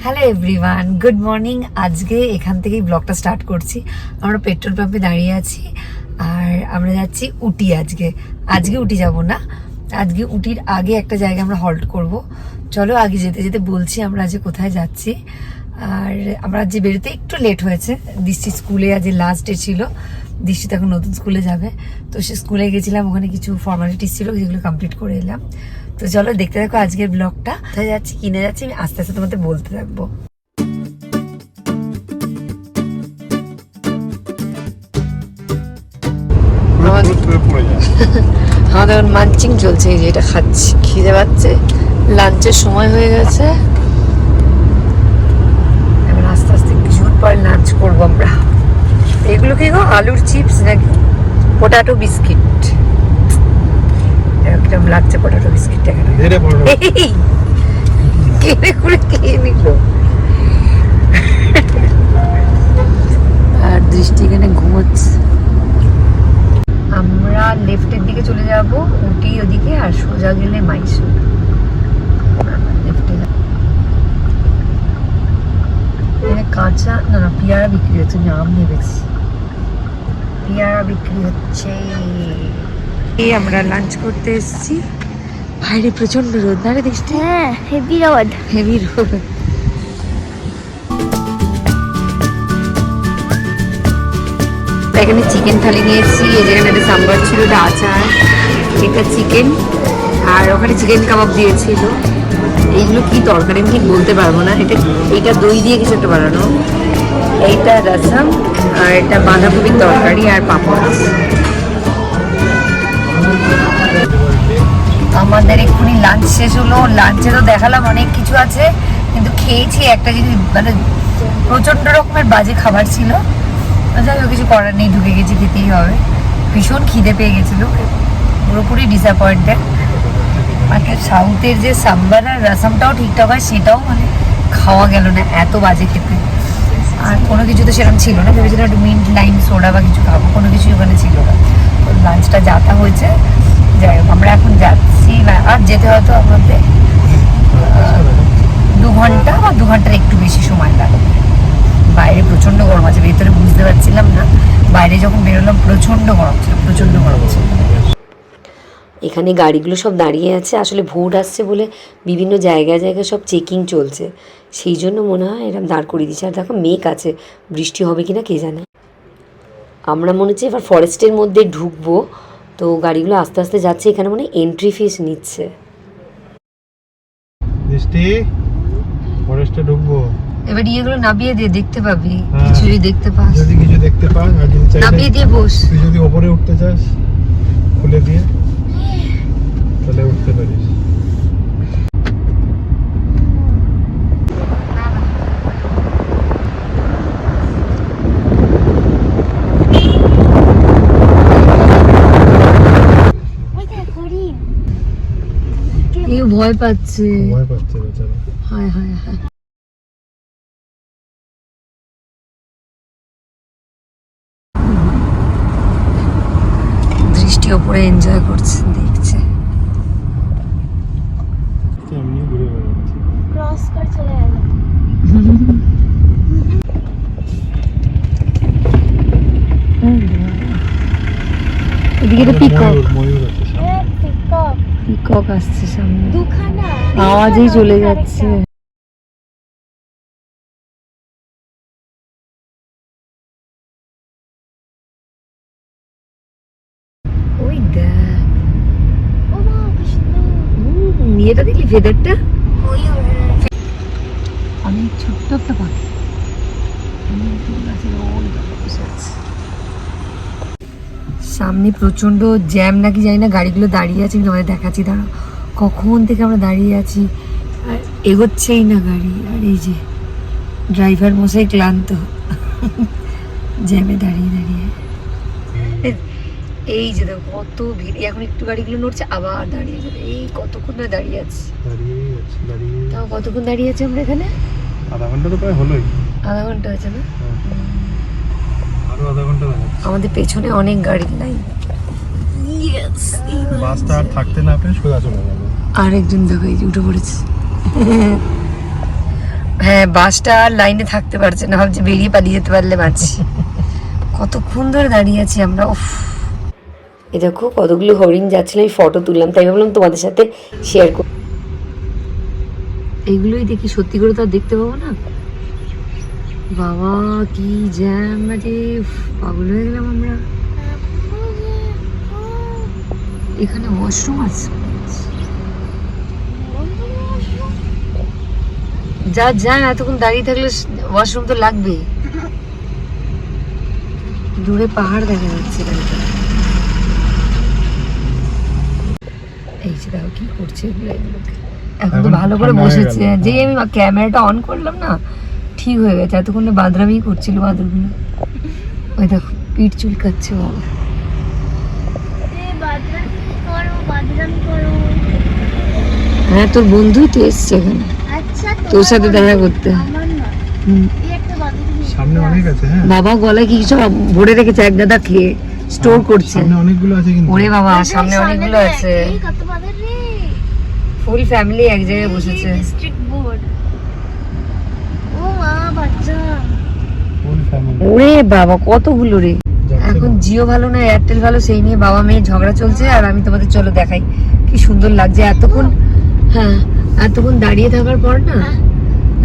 Hello everyone, good morning. আজকে এখান থেকেই ব্লগটা স্টার্ট করছি। আমরা পেট্রোল পাম্পে দাঁড়িয়ে আছি আর আমরা যাচ্ছি উটি। আজকে উটি যাব না, আজকে উটির আগে একটা জায়গায় আমরা হল্ট করব। চলো আগে যেতে যেতে বলছি আমরা আজকে কোথায় যাচ্ছি। আর আমরা আজ বেরোতে একটু লেট হয়েছে, দৃষ্টি স্কুলে আজ লাস্ট ডে ছিল। দৃষ্টি তখন নতুন স্কুলে যাবে, তো সে স্কুলে গেছিলাম, ওখানে কিছু ফর্মালিটিস ছিল যেগুলো কমপ্লিট করে এলাম। তো চলো দেখতে থাকো আজকের ব্লগটা। কোথায় যাচ্ছি কিনে যাচ্ছি আমি আস্তে আস্তে তোমাদের বলতে থাকবো। আমাদের মাঞ্চিং চলছে, এই যে এটা খাচ্ছি, খিদে পাচ্ছে, লাঞ্চের সময় হয়ে গেছে। এবার আস্তে আস্তে কিছুক্ষণ পর লাঞ্চ করবো আমরা। এগুলো কি গো, আলুর চিপস নাকি পটাটো বিস্কিট? কিরকম লাগছে পটাটো বিস্কিটটা? কেনে করে খেয়ে নিল। আর দৃষ্টি এখানে ঘুমোচ্ছে। আমরা লেফটের দিকে চলে যাব উটি ওদিকে, আর সোজা গেলে মাইসোর। লেফটে এখানে কাঁচা না পেয়ারা বিক্রি হচ্ছে, আমি আম ভেবেছি। পেয়ারা বিক্রি হচ্ছে। এই আমরা লাঞ্চ করতে এসেছি। বাইরে প্রচন্ড রোদ না রে দৃষ্টি? হ্যাঁ, হেভি রোদ। এখানে চিকেন থালি নিয়েছি, এই যেখানে একটা সাম্বার ছিল, এটা আচার, এটা চিকেন, আর ওখানে চিকেন কাবাব দিয়েছিল। এইগুলো কি তরকারি আমি ঠিক বলতে পারবো না। এটা দই দিয়ে কিছু একটা বানানো, এইটা রসম, আর এটা বাঁধাকপির তরকারি আর পাঁপড় আছে। আমাদের এক্ষুনি লাঞ্চ শেষ হলো। লাঞ্চে তো দেখালাম অনেক কিছু আছে, কিন্তু খেয়েছি একটা জিনিস, মানে প্রচন্ড রকমের বাজে খাবার ছিল। যাই হোক, কিছু করার নেই, ঢুকে গেছি, খেতেই হবে। ভীষণ খিদে পেয়ে গেছিল, পুরোপুরি ডিসঅ্যাপয়েন্টেড। মানে সাউথের যে সাম্বার আর রসমটাও ঠিকঠাক হয়, সেটাও মানে খাওয়া গেল না, এত বাজে খেতে। আর কোনো কিছু তো সেরকম ছিল না, ভেবেছিলাম একটু মিন্ট লাইম সোডা বা কিছু খাবো, কোনো কিছুই ওখানে ছিল না। তো লাঞ্চটা যাতা হয়েছে। যাই হোক, আমরা এখন যাচ্ছি, আর যেতে হয়তো আমাদের 2 ঘন্টা বা 2 ঘন্টার একটু বেশি সময় লাগবে। বাইরে প্রচন্ড গরম আছে, ভেতরে বুঝতে পারছিলাম না। বাইরে যখন বেরোলাম প্রচন্ড গরম ছিল। এখানে গাড়িগুলো সব দাঁড়িয়ে আছে, আসলে ভোট আসছে বলে বিভিন্ন জায়গায় সব চেকিং চলছে, সেই জন্য মনে হয় এরকম দাঁড় করিয়ে দিচ্ছে। আর দেখো মেঘ আছে, বৃষ্টি হবে কিনা কে জানে। আমরা মনে হচ্ছে এবার ফরেস্টের মধ্যে ঢুকবো, তো গাড়িগুলো আস্তে আস্তে যাচ্ছে। এখানে মনে হয় এন্ট্রি ফিস নিচ্ছে। ফরেস্টে ঢুকবো, এবার ইয়েগুলো নামিয়ে দিয়ে দেখতে পাবি, কিছু যদি দেখতে পাস, যদি কিছু দেখতে পাস, আর যদি চাইলে নামিয়ে দিয়ে বস। তুই যদি উপরে উঠতে চাস খুলে দিয়ে, তাহলে উঠতে পারিস। ভয় পাচ্ছে বেচারা। হায় হায় হায়। দৃষ্টি ওপরে এনজয় করছে, দেখছে। এমনি ঘুরে বেড়াচ্ছে। ক্রস করে চলে গেল। এদিকে তো পিকক, ময়ূর আছে সামনে। পিকক আসছে সামনে, দুখানা আওয়াজেই চলে যাচ্ছে। ওই দেখ, ও মা কি সুন্দর। ইয়েটা দেখলি ফেদারটা? ময়ূর। অনেক ছোট্ট একটা পাখি। সামনে প্রচন্ড জ্যাম নাকি জানি না, গাড়িগুলো দাঁড়িয়ে আছে। আমি তোমাদের দেখাচ্ছি, দাঁড়া, কখন থেকে আমরা দাঁড়িয়ে আছি আর এগোচ্ছেই না গাড়ি। আর এই যে ড্রাইভার মশাই ক্লান্ত, জ্যামে দাঁড়িয়ে দাঁড়িয়ে। এই যে দেখো কত ভিড়, এখন একটু গাড়িগুলো নড়ছে, আবার দাঁড়িয়ে যাবে। এই কতক্ষণ ধরে দাঁড়িয়ে আছি, তাও কতক্ষণ দাঁড়িয়ে আছি আমরা এখানে? আধা ঘন্টা তো প্রায় হলোই। আধা ঘন্টা হয়েছে না? আরো আধা ঘন্টা দেখাচ্ছে। আমাদের পেছনে অনেক গাড়ির লাইন। বাসটা আর থাকতে না পেরে সোজা চলে যাবে। আরেকজন দেখো এই যে উঠে পড়েছে। হ্যাঁ, বাসটা আর লাইনে থাকতে পারছে না, ভাবছি বেরিয়ে পালিয়ে যেতে পারলে বাঁচি। কতক্ষণ ধরে দাঁড়িয়ে আছি আমরা। উফ, এ দেখো কতগুলো হরিণ যাচ্ছিল, এই ফটো তুললাম, তাই ভাবলাম তোমাদের সাথে শেয়ার করি। এইগুলোই দেখি, সত্যি করে তো আর দেখতে পাবো না। বাবা কি জ্যাম, আরে পাগল হয়ে গেলাম আমরা। এখানে ওয়াশরুম আছে, যা যা এতক্ষণ দাঁড়িয়ে থাকলে ওয়াশরুম তো লাগবেই। দূরে পাহাড় দেখা যাচ্ছে, এই যে দেখো কি করছে এগুলোকে। এখন তো ভালো করে বসেছে, যেই আমি ক্যামেরাটা অন করলাম না ঠিক হয়ে গেছে। এতক্ষণ বাদরামি করছিল বাদরগুলো। ওই দেখো পিঠ চুলকাচ্ছে বাবা। হ্যাঁ, তোর বন্ধুই তো এসছে এখানে তোর সাথে দেখা করতে। সামনে অনেক আছে। হ্যাঁ বাবা গলায় কি কিছু ভরে রেখেছে, এক দাদা খেয়ে স্টোর করছে। সামনে অনেকগুলো আছে কিন্তু। ওরে বাবা, সামনে অনেকগুলো আছে। ফুল ফ্যামিলি এক জায়গায় বসেছে। Full family. ওরে বাবা কতগুলো রে। এখন জিও ভালো না এয়ারটেল ভালো, সেই নিয়ে বাবা মেয়ে ঝগড়া চলছে। আর আমি তোমাদের চলো দেখাই কি সুন্দর লাগছে এতক্ষণ। হ্যাঁ, এতক্ষণ দাঁড়িয়ে থাকার পর না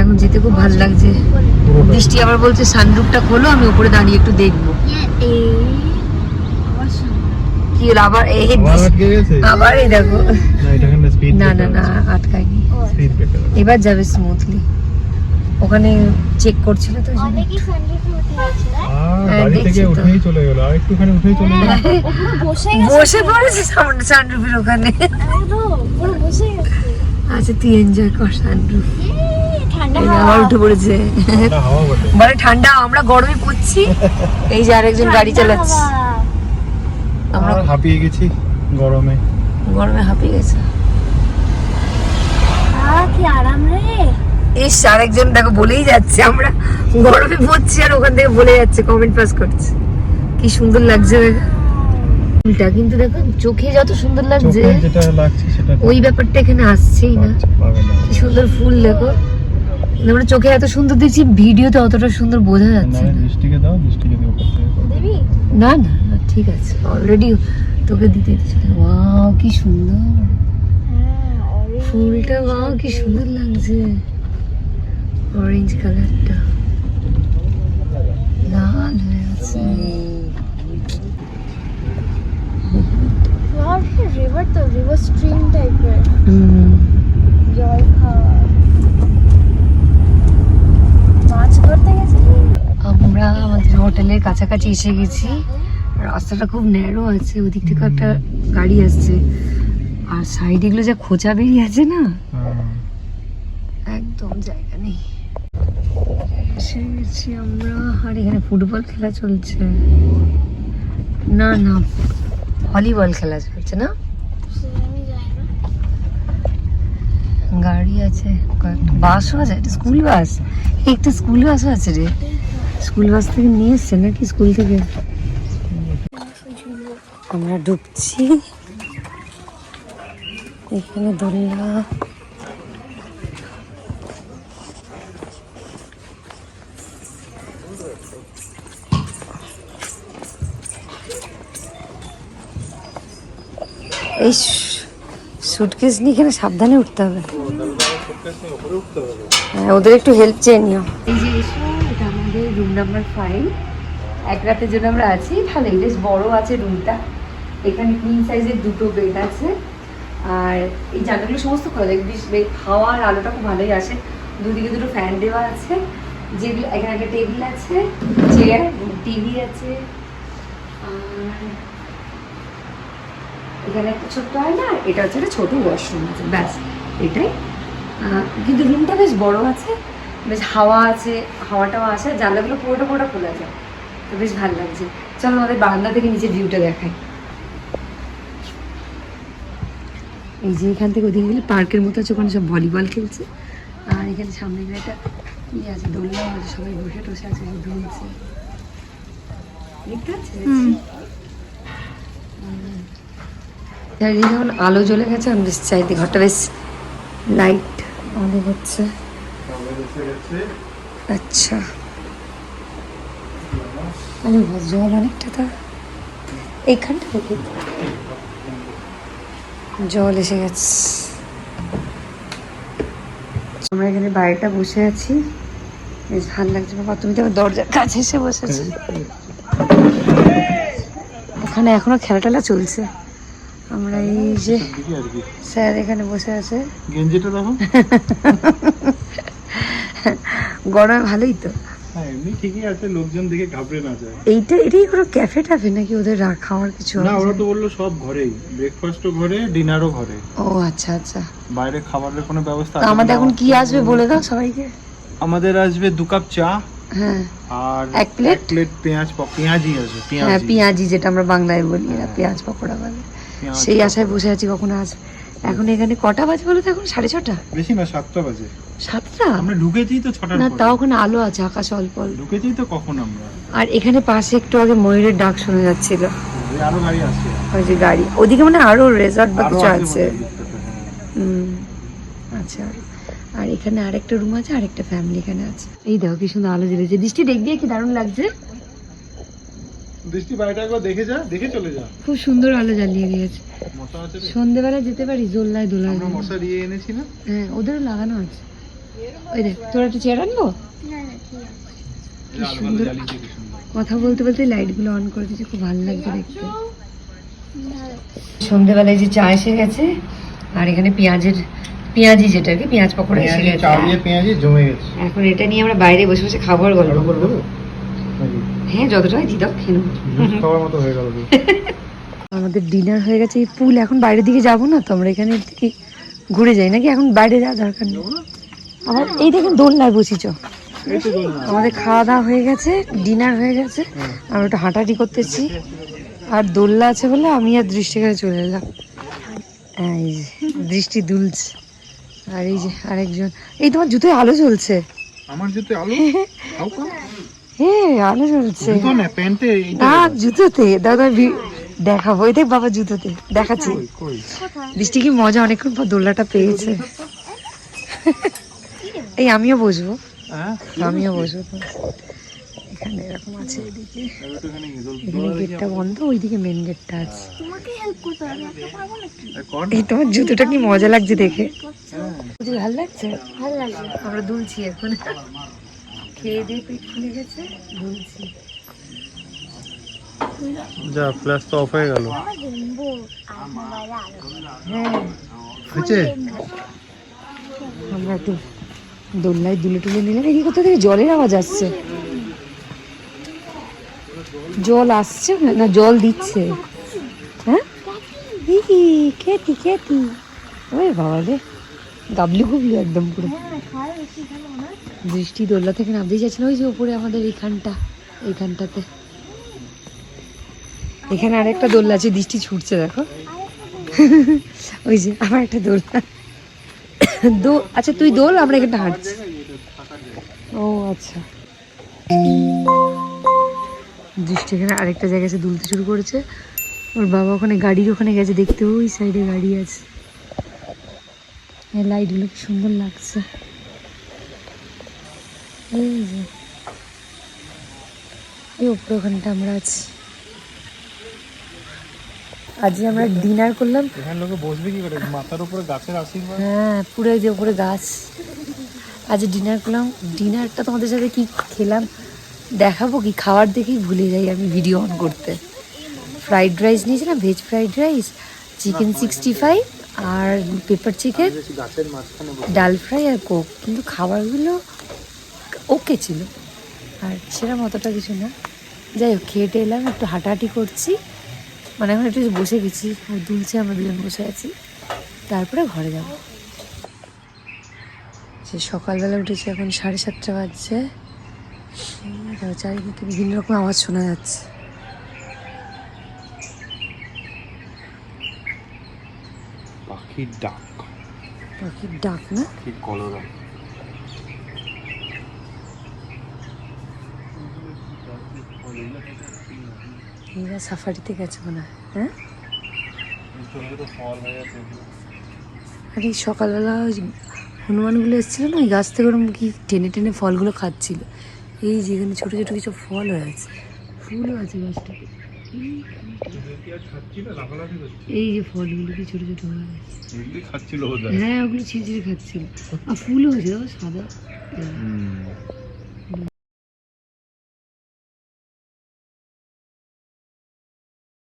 এখন যেতে খুব ভালো লাগছে। বৃষ্টি আবার বলছে সানরুফটা খোলো, আমি উপরে দাঁড়িয়ে একটু দেখবো। কি হলো আবার? এই আটকে গেছে আবার এই দেখো। না এটা এখানে স্পিড না না না, আটকায়নি। স্পিড ব্রেকার এবার যাবে স্মুথলি। ওখানে চেক করছিল তো ওই জন্য। হ্যাঁ, গাড়ি থেকে দেখছি তো। উঠেই চলে গেল, আর একটুখানি উঠেই চলে গেল। বসে পড়েছে সানরুফের ওখানে। আচ্ছা তুই এনজয় কর সানরুফ। আবার উঠে পড়েছে, এটা হাওয়া বটে। মানে ঠান্ডা, আমরা গরমে পড়ছি। এই যে আরেকজন গাড়ি চালাচ্ছে। আমরা আমরা হাঁপিয়ে গেছি গরমে। গরমে হাঁপিয়ে গেছে। কি আরাম রে। ইস, আরেকজন দেখো বলেই যাচ্ছে আমরা গরমে পড়ছি, আর ওখান থেকে বলে যাচ্ছে, কমেন্ট পাস করছে। কি সুন্দর লাগছে দেখো ফুলটা, কিন্তু দেখো চোখে যত সুন্দর লাগছে চোখে যেটা লাগছে সেটা ওই ব্যাপারটা এখানে আসছেই না। পাবে না। কি সুন্দর ফুল দেখো, আমরা চোখে এত সুন্দর দেখছি, ভিডিওতে অতটা সুন্দর বোঝা যাচ্ছে না না। বৃষ্টিকে দাও, বৃষ্টিকে দিয়ে উপর থেকে করবে। দেবী না না না, ঠিক আছে, অলরেডি তোকে দিতে দিচ্ছি। ওয়াও কি সুন্দর ফুলটা, ওয়াও কি সুন্দর লাগছে। অরেঞ্জ কালারটা লাল হয়ে আছে। রিভার তো রিভার স্ট্রিম টাইপের হুম, জল খাওয়া মাছ ধরতে গেছি। আমরা আমাদের হোটেলের কাছাকাছি এসে গেছি। রাস্তাটা খুব ন্যারো আছে, ওদিক থেকে একটা গাড়ি আসছে, আর সাইডে গুলো যা খোঁচা বেরিয়ে আছে না, হ্যাঁ। একদম জায়গা নেই। এসে গেছি আমরা, আর এখানে ফুটবল খেলা চলছে। না না, ভলিবল খেলা চলছে না। আমি যাই না। গাড়ি আছে, কয়েকটা বাসও আছে, একটা স্কুল বাস, একটা স্কুল বাসও আছে রে। স্কুল বাস থেকে নিয়ে এসছে নাকি স্কুল থেকে। আমরা ঢুকছি এখানে, দোলনা। এই সুটকেস নিয়ে এখানে সাবধানে উঠতে হবে। হ্যাঁ, ওদের একটু হেল্প চেয়ে নিও। এই যে এসো, এটা আমাদের রুম নাম্বার 5। এক রাতের জন্য আমরা আছি। ভালোই বেশ বড় আছে রুমটা। এখানে কুইন সাইজের দুটো বেড আছে, আর এই জানলাগুলো সমস্ত খোলা যায়, বেশ হাওয়া আর আলোটা খুব ভালোই আসে। দুদিকে দুটো ফ্যান দেওয়া আছে, যেগুলো এখানে একটা টেবিল আছে, চেয়ার, টিভি আছে, আর এখানে একটা ছোট্ট হয় না, এটা হচ্ছে একটা ছোট ওয়াশরুম আছে, ব্যাস এটাই। কিন্তু রুমটা বেশ বড় আছে, বেশ হাওয়া আছে, হাওয়াটাও আসে, জানলাগুলো পুরোটা খোলা যায়, তো বেশ ভালো লাগছে। চলো আমাদের বারান্দা থেকে নিচে ভিউটা দেখাই। এই যে এখান থেকে ওদিকে গেলে পার্কের মতো আছে, ওখানে সব ভলিবল খেলছে। আর এখানে সামনে গেলে একটা কি আছে, দোলনাও আছে, সবাই বসে টসে আছে, দুলছে, দেখতে পাচ্ছি। চারিদিকে এখন আলো জ্বলে গেছে, আমি বেশ চাইতে ঘরটা বেশ লাইট অনেক হচ্ছে। আচ্ছা, আরে বাহ, জল অনেকটা তো এইখানটা থেকে জল এসে গেছে। আমরা এখানে বাইরেটা বসে আছি, বেশ ভালো লাগছে। বাবা তুমি তো দরজার কাছে এসে বসেছো। ওখানে এখনো খেলা টেলা চলছে। আমরা এই যে স্যার এখানে বসে আছে, গেঞ্জিটা দেখো। গরমে ভালোই তো। হ্যাঁ এমনি ঠিকই আছে, লোকজন দেখে ঘাবড়ে না যায়। এটাই কোনো ক্যাফে টাফে নাকি ওদের খাওয়ার কিছু না, ওরা তো বললো সব ঘরেই, ব্রেকফাস্টও ঘরে, ডিনারও ঘরে। ও আচ্ছা আচ্ছা, বাইরে খাবারের কোনো ব্যবস্থা তো আমাদের এখন কি আসবে বলে দাও সবাইকে। আমাদের আসবে 2 কাপ চা, হ্যাঁ, আর এক প্লেট পেঁয়াজি আসবে। হ্যাঁ পেঁয়াজি, যেটা আমরা বাংলায় বলি, না পেঁয়াজ পকোড়া বলে। সেই আশায় বসে আছি কখন আসবে। এখন এখানে কটা বাজে বলো তো? এখন 6:30। বেশি না, 7টা বাজে। 7টা? আমরা ঢুকেছি তো 6টার না, পরে। তাও ওখানে আলো আছে, আকাশ অল্প অল্প। ঢুকেছি তো কখন আমরা। আর এখানে পাশে একটু আগে ময়ূরের ডাক শোনা যাচ্ছিল। ওই আরো গাড়ি আসছে। ওই যে গাড়ি ওদিকে, মানে আরো রেজর্ট বা আরো কিছু আছে আছে। বোধহয় দিকটাতে, আচ্ছা, আর এখানে আরেকটা রুম আছে, আরেকটা ফ্যামিলি এখানে আছে। এই দেখো কি সুন্দর আলো জ্বলেছে, দৃষ্টি দেখবি কি দারুণ লাগছে। দৃষ্টি বাইরে একবার দেখে যা, দেখে চলে যা। খুব সুন্দর আলো জ্বালিয়ে দিয়েছে। মশা আছে রে। সন্ধ্যেবেলা যেতে পারি দোলায় দোলায়। আমরা মশা দিয়ে এনেছি না। হ্যাঁ, ওদেরও লাগানো আছে। ওই দেখ, তোর একটা চেয়ার আনবো। না না ঠিক আছে। এই আলো ভালো জ্বালিয়েছে, কি সুন্দর। কথা বলতে বলতে লাইট গুলো অন করে দিয়েছে, খুব ভালো লাগছে দেখতে। ভালো। সন্ধ্যেবেলায় যে চা এসে গেছে, আর এখানে পেঁয়াজি, যেটা কি পেঁয়াজ পকোড়া এসে গেছে। চা দিয়ে পেঁয়াজি জমে গেছে। এখন এটা নিয়ে আমরা বাইরে বসে বসে খাবো আর গল্প করবো। হ্যাঁ, যতটা হয় দিদাও খেয়ে নেবো। খাওয়ার মতো হয়ে গেল। আমাদের ডিনার হয়ে গেছে। এই পুল, এখন বাইরের দিকে যাবো না তো, আমরা এখানে দিকে ঘুরে যাই নাকি? এখন বাইরে যাওয়া দরকার নেই। আবার এই দেখুন দোলনায় বসিছ। আমাদের খাওয়া দাওয়া হয়ে গেছে, ডিনার হয়ে গেছে, আমরা একটু হাঁটাহাঁটি করতেছি। আর দোলনা আছে বলে আমি আর দৃষ্টি করে চলে এলাম। এই যে দৃষ্টি দুলছে, আর এই যে আরেকজন। এই তোমার জুতোয় আলো জ্বলছে। আমার জুতো আলো হালকা। হ্যাঁ, আলো জ্বলছে। জুতো না, প্যান্টে। না, জুতোতে দাদা দেখাবো। এই দেখ বাবা, জুতোতে দেখাচ্ছি। কই বৃষ্টি কি মজা, অনেকক্ষণ পর দোলনাটা পেয়েছে। এই আমিও বসবো, হ্যাঁ আমিও বসবো। এখানে এরকম আছে, এদিকে এখানে গেটটা বন্ধ, ওইদিকে মেন গেটটা আছে। তোমাকে হেল্প করতে হবে, আমি পারবো নাকি? এই তোমার জুতোটা কি মজা লাগছে দেখে। বুঝলি ভালো লাগছে? ভালো লাগবে। আমরা দুলছি এখন, খেয়ে দিয়ে পেট ফুলে গেছে, দুলছি। যা, ফ্ল্যাশ তো অফ হয়ে গেল। আমার রেনবো আর মোবাইলে আলো। হ্যাঁ, হয়েছে? আমরা একটু দোলনায় দুলে টুলে নিলাম। এই কোথা থেকে জলের আওয়াজ আসছে? জল আসছে না জল দিচ্ছে? হ্যাঁ, খেতি খেতি। ওই বাবা রে, গাবলু গুবলু একদম পুরো। বৃষ্টি দোলনা থেকে নামতেই যাচ্ছে না। ওই যে উপরে আমাদের এইখানটাতে এখানে আরেকটা দোলনা আছে, দৃষ্টি ছুটছে দেখো। ওই যে আবার একটা দোলনা। আচ্ছা তুই দোল, আমরা এখানটা হাঁটছি। ও আচ্ছা, দৃষ্টি এখানে আরেকটা জায়গায় এসে দুলতে শুরু করেছে। ওর বাবা ওখানে গাড়ির ওখানে গেছে দেখতে, ওই সাইডে গাড়ি আছে। লাইটগুলো কি সুন্দর লাগছে। এই যে এই উপরে ওখানটা আমরা আছি। আজ আমরা ডিনার করলাম। এখানে লোকে বসবে কি করে? মাথার উপরে গাছের আশীর্বাদ। হ্যাঁ, পুরো যে উপরে গাছ। আজ ডিনার করলাম। ডিনারটা তোমাদের সাথে কি খেলাম দেখাবো কি? খাওয়ার দেখেই ভুলে যাই আমি ভিডিও অন করতে। ফ্রাইড রাইস নিয়েছিলাম, ভেজ ফ্রাইড রাইস, চিকেন 65 আর পেপার চিকেন, গাছের মাঝখানে ডাল ফ্রাই আর কোক। কিন্তু খাবারগুলো ওকে ছিল, আর সেরকম অতটা কিছু না। যাই হোক, খেয়ে এলাম, একটু হাঁটাহাঁটি করছি, মানে এখন একটু বসে গেছি, ও দুলছে, আমরা দুজন বসে আছি। তারপরে ঘরে যাব। সে সকালবেলা উঠেছি, এখন 7:30 বাজছে। চারিদিকে বিভিন্ন রকম আওয়াজ শোনা যাচ্ছে। পাখির ডাক। পাখির ডাক না? পাখির কলরব। এরা সাফারিতে গেছে মনে হয়। হ্যাঁ, আর এই সকালবেলা হনুমানগুলো এসেছিল না ওই গাছ থেকে ওরকম কি টেনে টেনে ফলগুলো খাচ্ছিল। এই যেখানে ছোটো ছোটো কিছু ফল হয়ে আছে, ফুলও আছে গাছটা। এই যে ফলগুলো কি ছোটো ছোটো হয়ে আছে, খাচ্ছিল হ্যাঁ ওগুলো ছিঁড়ে ছিঁড়ে খাচ্ছিল। আর ফুলও হয়েছে সাদা।